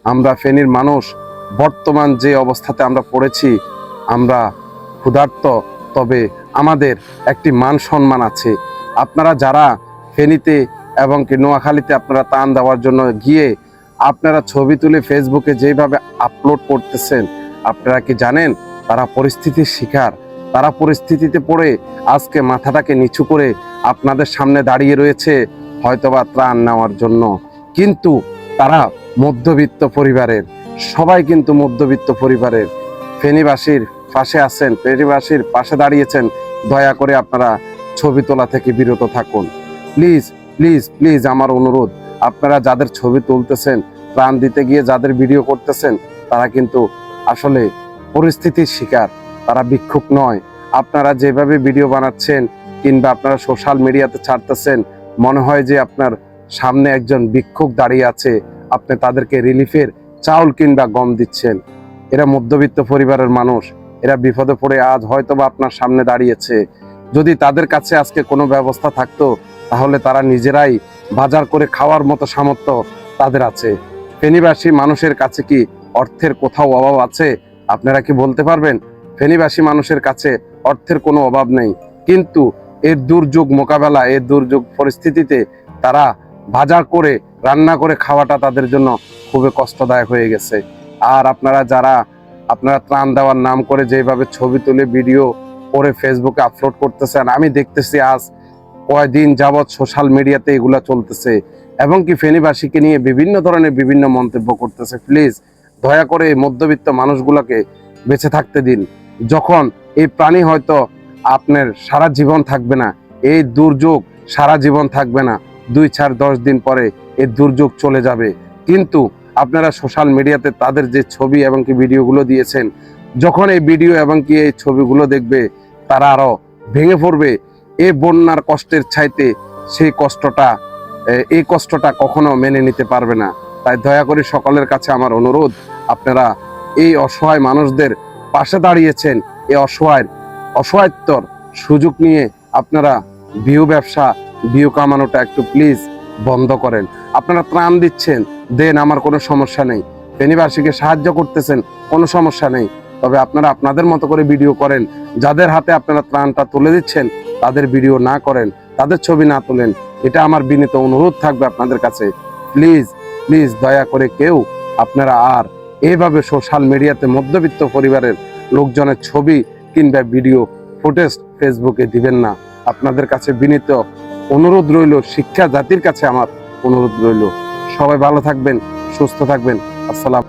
আমরা ফেনীর মানুষ বর্তমান যে অবস্থাতে আমরা পড়েছি, আমরা ক্ষুধার্ত, তবে আমাদের একটি মান সম্মান আছে। আপনারা যারা ফেনীতে এবং কি নোয়াখালীতে আপনারা ত্রাণ দেওয়ার জন্য গিয়ে আপনারা ছবি তুলে ফেসবুকে যেভাবে আপলোড করতেছেন, আপনারা কি জানেন তারা পরিস্থিতির শিকার? তারা পরিস্থিতিতে পড়ে আজকে মাথাটাকে নিচু করে আপনাদের সামনে দাঁড়িয়ে রয়েছে হয়তোবা ত্রাণ নেওয়ার জন্য। কিন্তু তারা মধ্যবিত্ত পরিবারের, সবাই কিন্তু মধ্যবিত্ত পরিবারের। ফেনীবাসীর পাশে আছেন, ফেনীবাসীর পাশে দাঁড়িয়েছেন। দয়া করে আপনারা ছবি তোলা থেকে বিরত থাকুন। প্লিজ প্লিজ প্লিজ আমার অনুরোধ, আপনারা যাদের ছবি তুলতেছেন, ত্রাণ দিতে গিয়ে যাদের ভিডিও করতেছেন, তারা কিন্তু আসলে পরিস্থিতির শিকার, তারা ভিক্ষুক নয়। আপনারা যেভাবে ভিডিও বানাচ্ছেন কিংবা আপনারা সোশ্যাল মিডিয়াতে ছাড়তেছেন, মনে হয় যে আপনার সামনে একজন ভিক্ষুক দাঁড়িয়ে আছে, আপনি তাদেরকে রিলিফের চাউল কিংবা গম দিচ্ছেন। এরা মধ্যবিত্ত পরিবারের মানুষ, এরা বিপদে পড়ে আজ হয়তোবা আপনার সামনে দাঁড়িয়েছে। যদি তাদের কাছে আজকে কোনো ব্যবস্থা থাকতো, তাহলে তারা নিজেরাই বাজার করে খাওয়ার মতো সামর্থ্য তাদের আছে। ফেনীবাসী মানুষের কাছে কি অর্থের কোথাও অভাব আছে? আপনারা কি বলতে পারবেন? ফেনীবাসী মানুষের কাছে অর্থের কোনো অভাব নেই, কিন্তু এর দুর্যোগ মোকাবেলা, এর দুর্যোগ পরিস্থিতিতে তারা বাজার করে রান্না করে খাওয়াটা তাদের জন্য খুবই কষ্টদায়ক হয়ে গেছে। আর আপনারা যারা আপনারা ত্রাণ দেওয়ার নাম করে যেভাবে ছবি তুলে ভিডিও করে ফেসবুকে আপলোড করতেছেন, আমি দেখতেছি আজ কয়দিন যাবৎ সোশ্যাল মিডিয়াতে এগুলা চলতেছে এবং কি ফেনীবাসীকে নিয়ে বিভিন্ন ধরনের বিভিন্ন মন্তব্য করতেছে। প্লিজ দয়া করে এই মধ্যবিত্ত মানুষগুলোকে বেঁচে থাকতে দিন। যখন এই প্রাণী হয়তো আপনার সারা জীবন থাকবে না, এই দুর্যোগ সারা জীবন থাকবে না, 2-4-10 দিন পরে এই দুর্যোগ চলে যাবে। কিন্তু আপনারা সোশ্যাল মিডিয়াতে তাদের যে ছবি এবং কি ভিডিওগুলো দিয়েছেন, যখন এই ভিডিও এবং কি এই ছবিগুলো দেখবে, তারা আরো ভেঙে পড়বে। এই বন্যার কষ্টের চাইতে সেই কষ্টটা, এই কষ্টটা কখনো মেনে নিতে পারবে না। তাই দয়া করে সকলের কাছে আমার অনুরোধ, আপনারা এই অসহায় মানুষদের পাশে দাঁড়িয়েছেন, এই অসহায়ত্বর সুযোগ নিয়ে আপনারা ব্যবসা কামানোটা একটু প্লিজ বন্ধ করেন। আপনারা ত্রাণ দিচ্ছেন, দেন, আমার কোনো সমস্যা নেই। ফেনীবাসীকে সাহায্য করতেছেন, কোনো সমস্যা নেই। তবে আপনারা আপনাদের মতো করে ভিডিও করেন। যাদের হাতে আপনারা ত্রাণটা তুলে দিচ্ছেন, তাদের ভিডিও না করেন, তাদের ছবি না তোলেন। এটা আমার বিনীত অনুরোধ থাকবে আপনাদের কাছে। প্লিজ প্লিজ দয়া করে কেউ আপনারা আর এইভাবে সোশ্যাল মিডিয়াতে মধ্যবিত্ত পরিবারের লোকজনের ছবি কিংবা ভিডিও ফুটেজ ফেসবুকে দিবেন না। আপনাদের কাছে বিনীত অনুরোধ রইল, শিক্ষা জাতির কাছে আমার অনুরোধ রইল। সবাই ভালো থাকবেন, সুস্থ থাকবেন। আসসালাম।